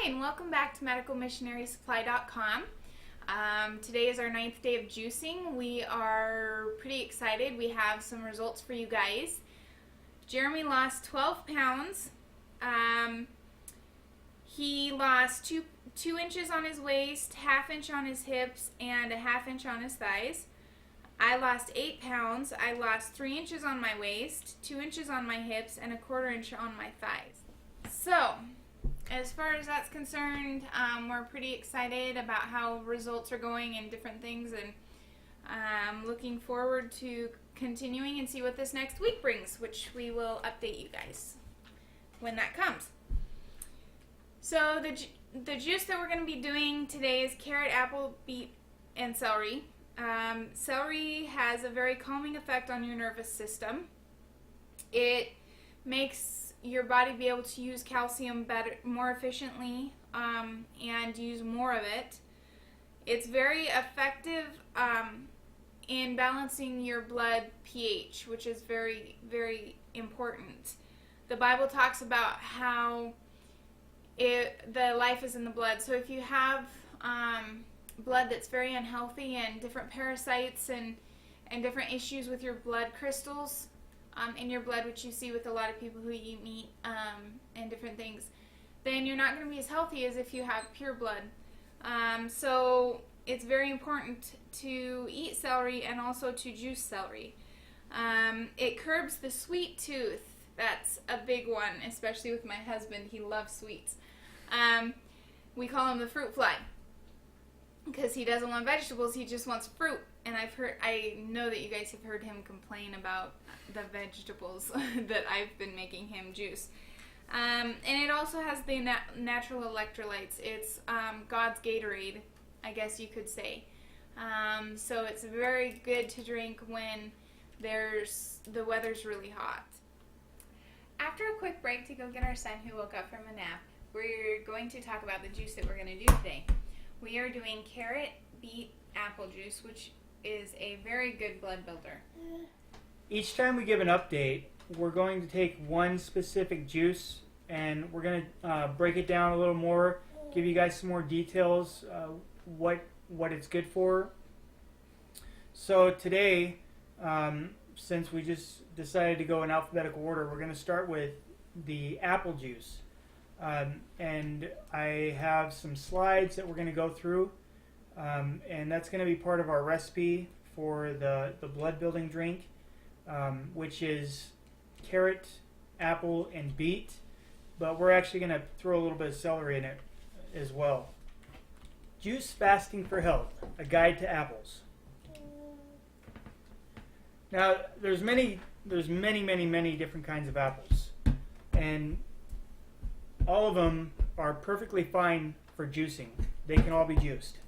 Hi, and welcome back to medicalmissionarysupply.com. Today is our 9th day of juicing. We are pretty excited. We have some results for you guys. Jeremy lost 12 pounds. He lost 2 inches on his waist, ½ inch on his hips, and a ½ inch on his thighs. I lost 8 pounds. I lost 3 inches on my waist, 2 inches on my hips, and a ¼ inch on my thighs. So, as far as that's concerned, we're pretty excited about how results are going and different things, and looking forward to continuing and see what this next week brings, which we will update you guys when that comes. So the juice that we're going to be doing today is carrot, apple, beet, and celery. Celery has a very calming effect on your nervous system. It makes your body be able to use calcium more efficiently, and use more of it. It's very effective in balancing your blood pH, which is very, very important. The Bible talks about how the life is in the blood. So if you have blood that's very unhealthy and different parasites and different issues with your blood crystals in your blood, which you see with a lot of people who eat meat and different things, then you're not going to be as healthy as if you have pure blood. So it's very important to eat celery and also to juice celery. It curbs the sweet tooth. That's a big one, especially with my husband. He loves sweets. We call him the fruit fly because he doesn't want vegetables. He just wants fruit. And I know that you guys have heard him complain about the vegetables that I've been making him juice. And it also has the natural electrolytes. It's God's Gatorade, I guess you could say. So it's very good to drink when the weather's really hot. After a quick break to go get our son who woke up from a nap, we're going to talk about the juice that we're going to do today. We are doing carrot, beet, apple juice, which is a very good blood builder. Each time we give an update, we're going to take one specific juice and we're going to break it down a little more, give you guys some more details, what it's good for. So today, since we just decided to go in alphabetical order, we're going to start with the apple juice. And I have some slides that we're going to go through. And that's going to be part of our recipe for the blood building drink, which is carrot, apple, and beet. But we're actually going to throw a little bit of celery in it as well. Juice Fasting for Health, a guide to apples. Now, there's many different kinds of apples, and all of them are perfectly fine for juicing. They can all be juiced.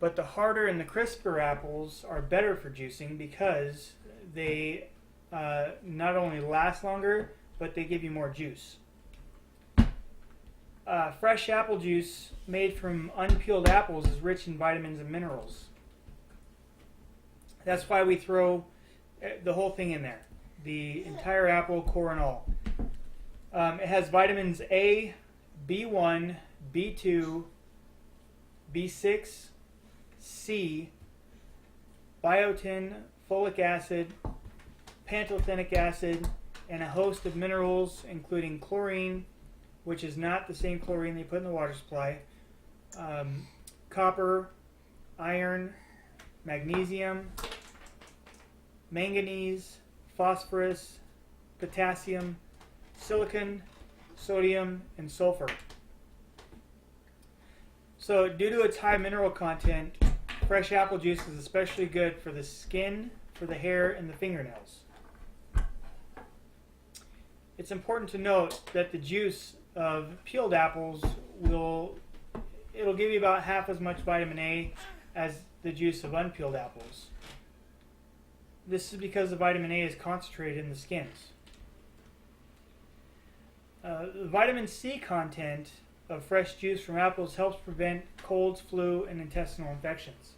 But the harder and the crisper apples are better for juicing because they not only last longer, but they give you more juice. Fresh apple juice made from unpeeled apples is rich in vitamins and minerals. That's why we throw the whole thing in there. The entire apple, core and all. It has vitamins A, B1, B2, B6, C, biotin, folic acid, pantothenic acid, and a host of minerals including chlorine, which is not the same chlorine they put in the water supply, copper, iron, magnesium, manganese, phosphorus, potassium, silicon, sodium, and sulfur. So due to its high mineral content, fresh apple juice is especially good for the skin, for the hair, and the fingernails. It's important to note that the juice of peeled apples it'll give you about half as much vitamin A as the juice of unpeeled apples. This is because the vitamin A is concentrated in the skins. The vitamin C content of fresh juice from apples helps prevent colds, flu, and intestinal infections.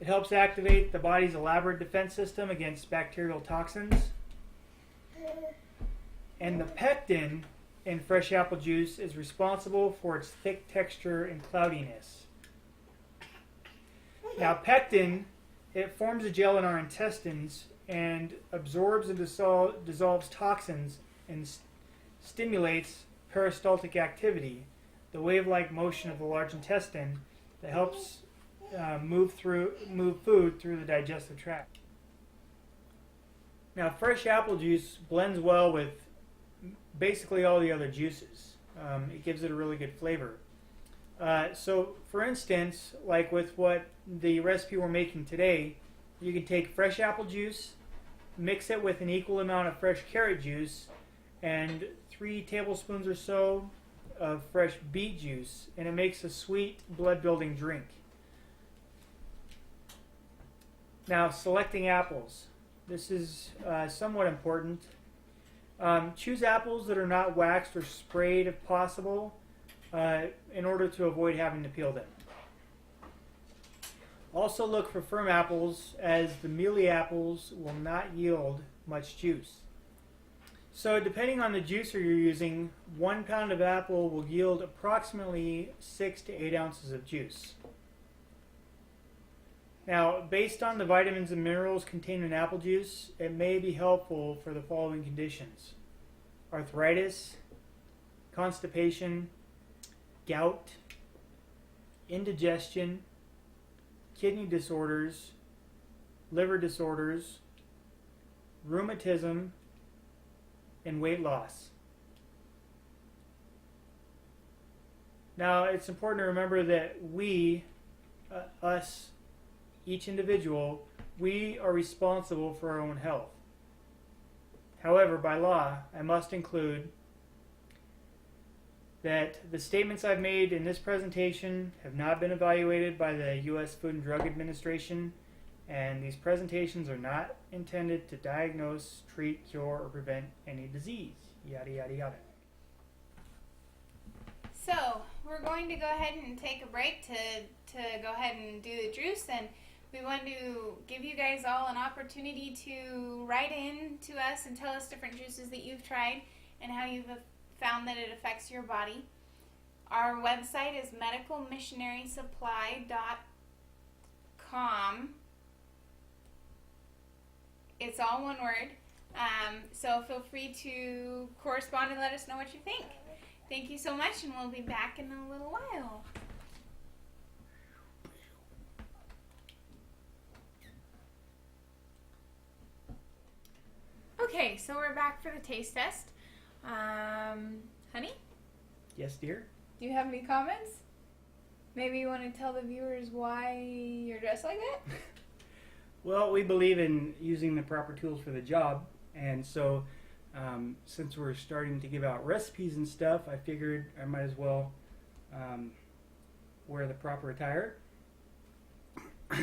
It helps activate the body's elaborate defense system against bacterial toxins. And the pectin in fresh apple juice is responsible for its thick texture and cloudiness. Now, pectin, it forms a gel in our intestines and absorbs and dissolves toxins and stimulates peristaltic activity, the wave-like motion of the large intestine that helps move food through the digestive tract. Now, fresh apple juice blends well with basically all the other juices. It gives it a really good flavor. So, for instance, like with what the recipe we're making today, you can take fresh apple juice, mix it with an equal amount of fresh carrot juice, and 3 tablespoons or so of fresh beet juice, and it makes a sweet, blood-building drink. Now, selecting apples. This is somewhat important. Choose apples that are not waxed or sprayed if possible, in order to avoid having to peel them. Also look for firm apples, as the mealy apples will not yield much juice. So depending on the juicer you're using, 1 pound of apple will yield approximately 6 to 8 ounces of juice. Now, based on the vitamins and minerals contained in apple juice, it may be helpful for the following conditions: arthritis, constipation, gout, indigestion, kidney disorders, liver disorders, rheumatism, and weight loss. Now, it's important to remember that we, us, each individual, we are responsible for our own health. However, by law, I must include that the statements I've made in this presentation have not been evaluated by the U.S. Food and Drug Administration, and these presentations are not intended to diagnose, treat, cure, or prevent any disease. Yada, yada, yada. So, we're going to go ahead and take a break to go ahead and do the juice, and we want to give you guys all an opportunity to write in to us and tell us different juices that you've tried and how you've found that it affects your body. Our website is medicalmissionarysupply.com. It's all one word. So feel free to correspond and let us know what you think. Thank you so much, and we'll be back in a little while. Okay, so we're back for the taste test. Honey, Yes, dear? do you have any comments? Maybe you want to tell the viewers why you're dressed like that? Well, we believe in using the proper tools for the job, and so since we're starting to give out recipes and stuff, I figured I might as well wear the proper attire.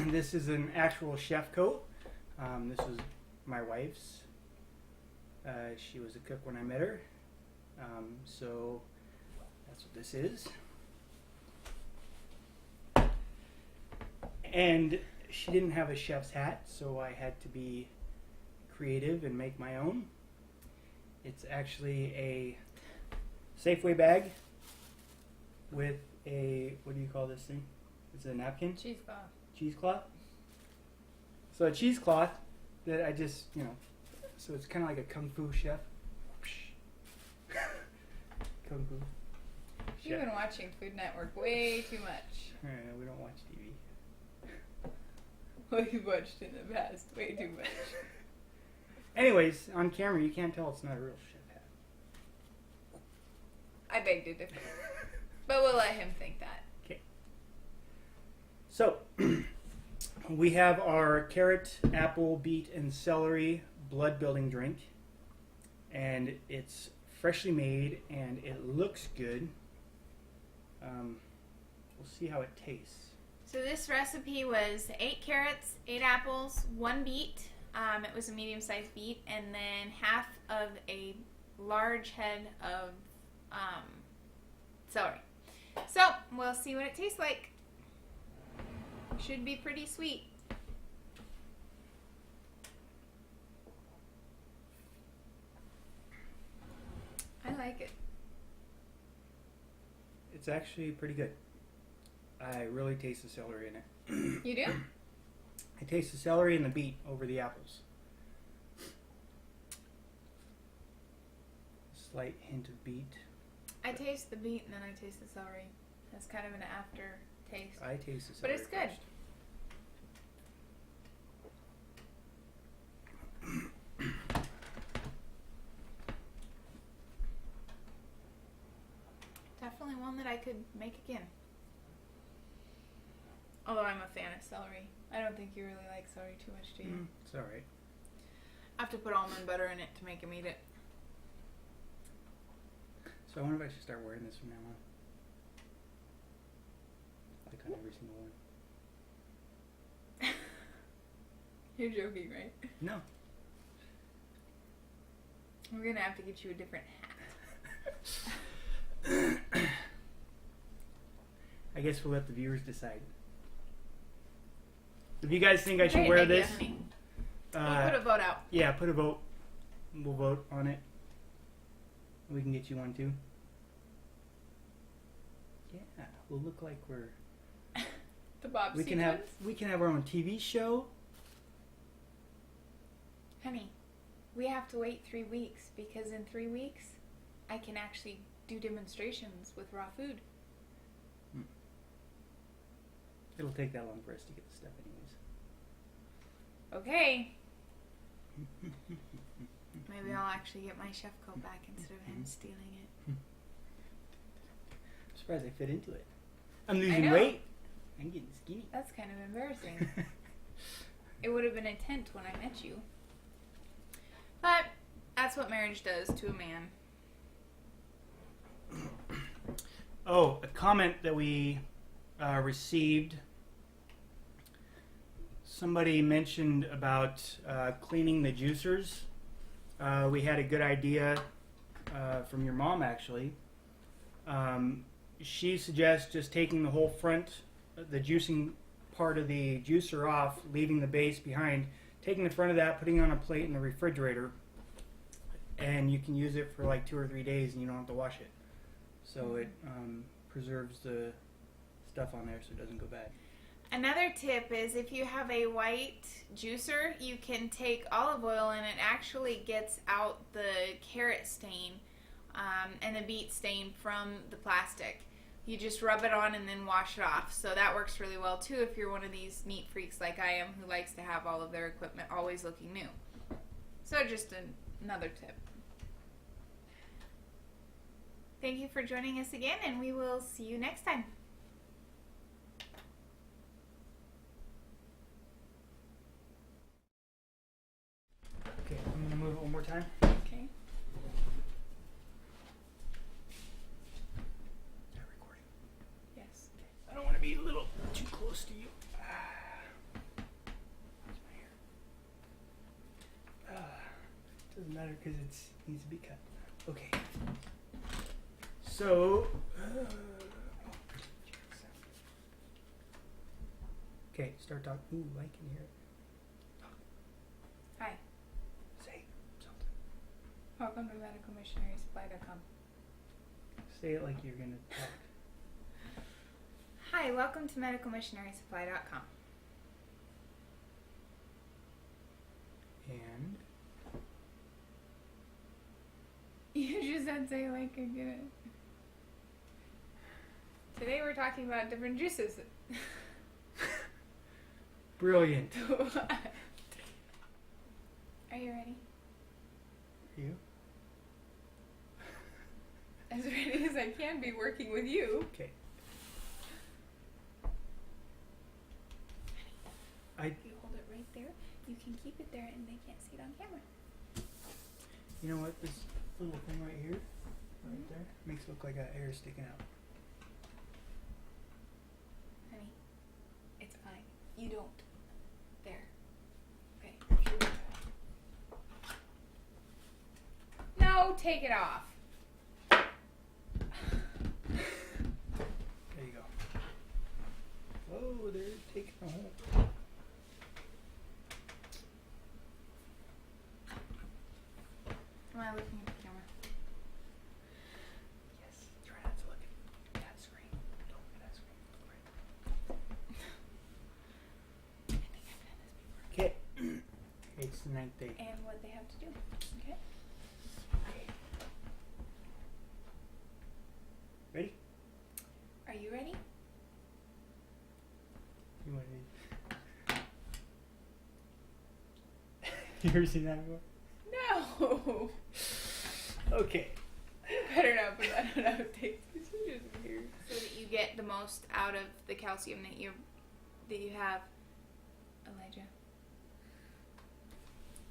This is an actual chef coat. This was my wife's. She was a cook when I met her, so that's what this is. And she didn't have a chef's hat, so I had to be creative and make my own. It's actually a Safeway bag with a, what do you call this thing? It's a napkin? Cheesecloth. Cheesecloth. So a cheesecloth that I just, so it's kind of like a kung fu chef. Kung fu chef. You've been watching Food Network way too much. We don't watch TV. What you've watched in the past, way too much. Anyways, on camera you can't tell it's not a real chef hat. I beg to differ. But we'll let him think that. Okay. So, we have our carrot, apple, beet, and celery blood building drink. And it's freshly made and it looks good. We'll see how it tastes. So this recipe was 8 carrots, 8 apples, 1 beet. It was a medium-sized beet, and then half of a large head of celery. So we'll see what it tastes like. Should be pretty sweet. I like it. It's actually pretty good. I really taste the celery in it. You do? I taste the celery and the beet over the apples. Slight hint of beet. I taste the beet and then I taste the celery. That's kind of an aftertaste. I taste the But celery it's good. first. Definitely one that I could make again. Although I'm a fan of celery. I don't think you really like celery too much, do you? It's alright. I have to put almond butter in it to make him eat it. So I wonder if I should start wearing this from now on. Like on every single one. You're joking, right? No. We're gonna have to get you a different hat. I guess we'll let the viewers decide. If you guys think I should Great wear idea, this, honey. We'll put a vote out. yeah, put a vote. We'll vote on it. We can get you one too. Yeah, we'll look like we're. The Bob We can have our own TV show. Honey, we have to wait 3 weeks because in 3 weeks I can actually do demonstrations with raw food. It'll take that long for us to get the stuff, anyways. Okay. Maybe I'll actually get my chef coat back instead of him stealing it. I'm surprised I fit into it. I'm losing know. weight. I'm getting skinny. That's kind of embarrassing. It would have been a tent when I met you. But that's what marriage does to a man. Oh, a comment that we received. Somebody mentioned about cleaning the juicers. We had a good idea from your mom, actually. She suggests just taking the whole front, the juicing part of the juicer off, leaving the base behind, taking the front of that, putting it on a plate in the refrigerator, and you can use it for like 2 or 3 days and you don't have to wash it. So it preserves the stuff on there so it doesn't go bad. Another tip is if you have a white juicer, you can take olive oil and it actually gets out the carrot stain and the beet stain from the plastic. You just rub it on and then wash it off. So that works really well too if you're one of these neat freaks like I am who likes to have all of their equipment always looking new. So just another tip. Thank you for joining us again, and we will see you next time. Okay, I'm going to move it one more time. Okay. Is that recording? Yes. I don't want to be a little too close to you. Where's my hair? Doesn't matter because it needs to be cut. Okay. So, okay, start talking. Ooh, I can hear it. Hi. Say something. Welcome to medicalmissionarysupply.com. Say it like you're gonna talk. Hi, welcome to medicalmissionarysupply.com. And You just said say like you're gonna. Today we're talking about different juices. brilliant. Are you ready? You? As ready as I can be working with you. Okay. If you hold it right there, you can keep it there and they can't see it on camera. You know what? This little thing right here, right there, makes it look like a hair sticking out. Honey, it's fine. You don't. There. Okay. No, take it off. There you go. Whoa, they're taking a hole. Am I looking at the camera? Yes. Try not to look at that screen. ninth day. and what they have to do. Okay. Ready? Are you ready? You want to? You ever seen that before? No. Okay. You better not put that on outtakes. This is just weird. So that you get the most out of the calcium that you have, Elijah.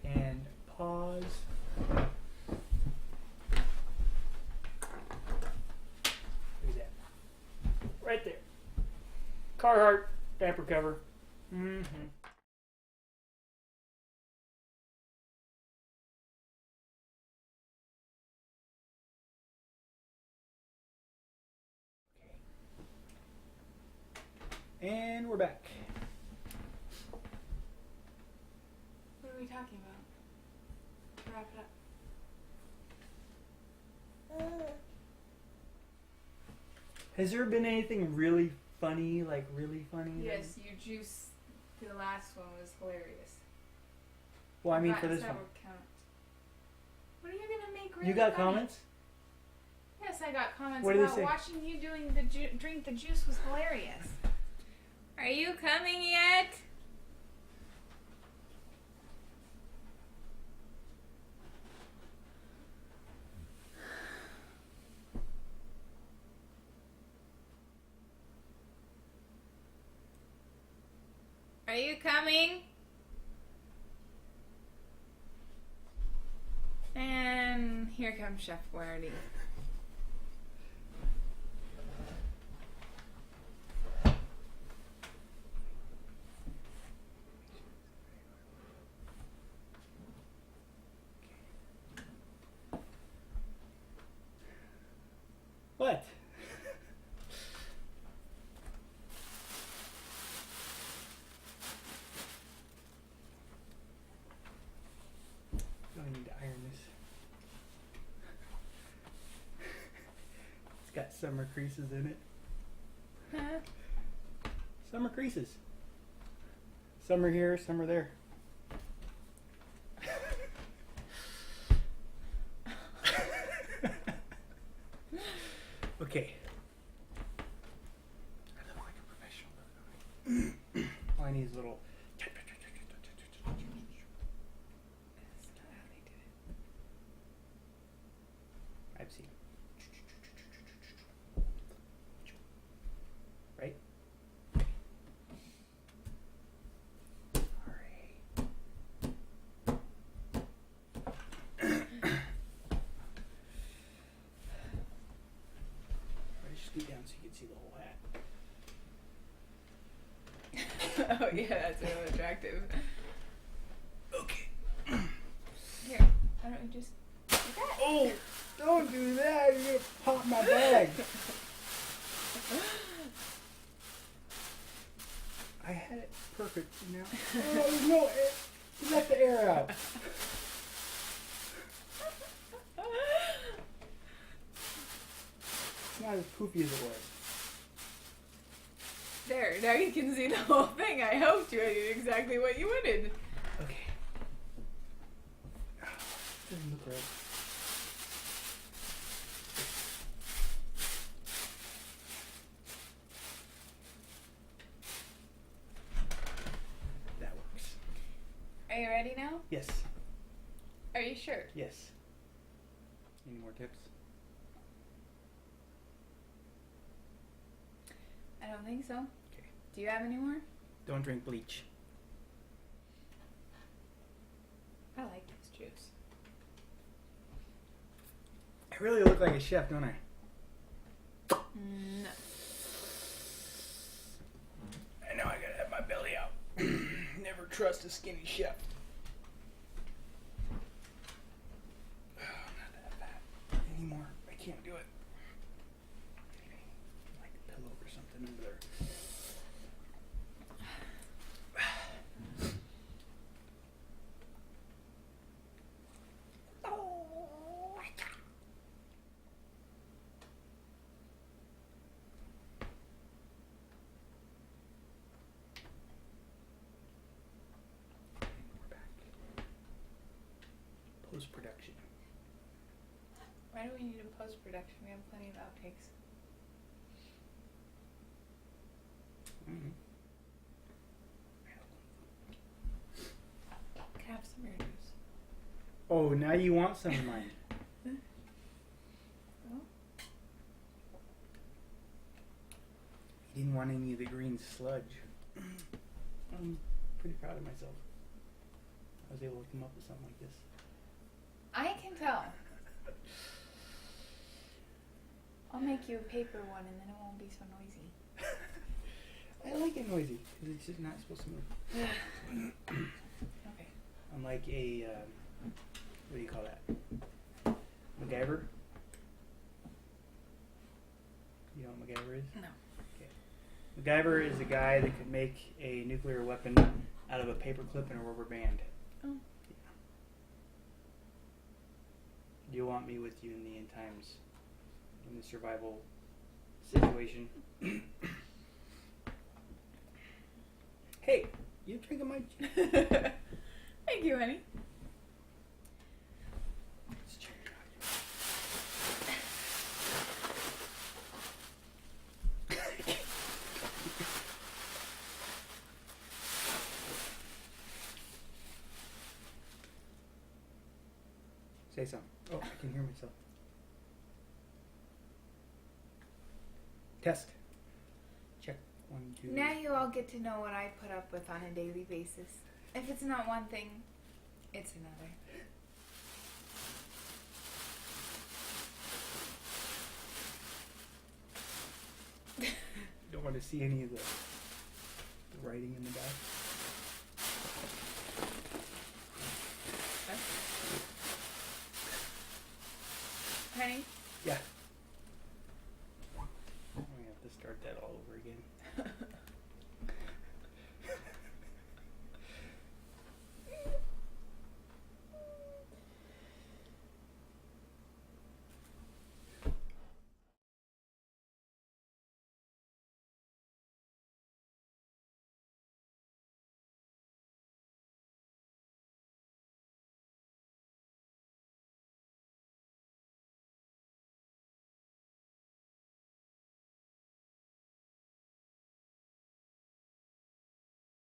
And pause. Where's that? Right there. Carhartt diaper cover. Mm-hmm. And we're back. What are we talking about? Wrap it up. Has there been anything really funny, like really funny? Yes, your juice to the last one was hilarious. Well, I mean for this that one. would count. What are you gonna make really You got funny? comments? Yes, I got comments What did they about say? watching you doing the drink the juice was hilarious. Are you coming yet? Are you coming? And here comes Chef Boyardee. What? I need to iron this. It's got summer creases in it. Huh? Summer creases. Some are here, some are there. Okay. I look like a professional, don't I? All I need is a little. That's not how they did it. I've seen. Right? Alright. Alright, just scoot down so you can see the whole hat. Oh yeah, that's really attractive. Okay. Here, why don't you just do that? Oh! Don't do that! You're gonna pop my bag! I had it perfect now. Oh, there's no air. You let the air out. It's not as poofy as it was. There, now you can see the whole thing. I helped you. I did exactly what you wanted. Okay. Doesn't look right. That works. Are you ready now? Yes. Are you sure? Yes. Any more tips? I don't think so. Okay. Do you have any more? Don't drink bleach. I like this juice. I really look like a chef, don't I? No. I know I gotta have my belly out. Never trust a skinny chef. Oh, not that fat anymore. I can't do it. Like a pillow or something under there. We're back. Why do we need a post-production? We have plenty of outtakes. Mm-hmm. Can I have some of your juice? Oh, now you want some of mine. Oh. You didn't want any of the green sludge. I'm pretty proud of myself. I was able to come up with something like this. I can tell. I'll make you a paper one and then it won't be so noisy. I like it noisy because it's just not supposed to move. Okay. I'm like a, what do you call that? MacGyver? You know what MacGyver is? No. Okay. MacGyver is a guy that could make a nuclear weapon out of a paper clip and a rubber band. Oh. Yeah. You'll want me with you in the end times, in the survival situation. Hey, you drinking my juice? Thank you, honey. Let's check it out. Say something. Oh, I can hear myself. Test. Check. 1, 2. Now you all get to know what I put up with on a daily basis. If it's not one thing, it's another. Don't want to see any of the writing in the back. Honey? Yeah. I'm gonna have to start that all over again.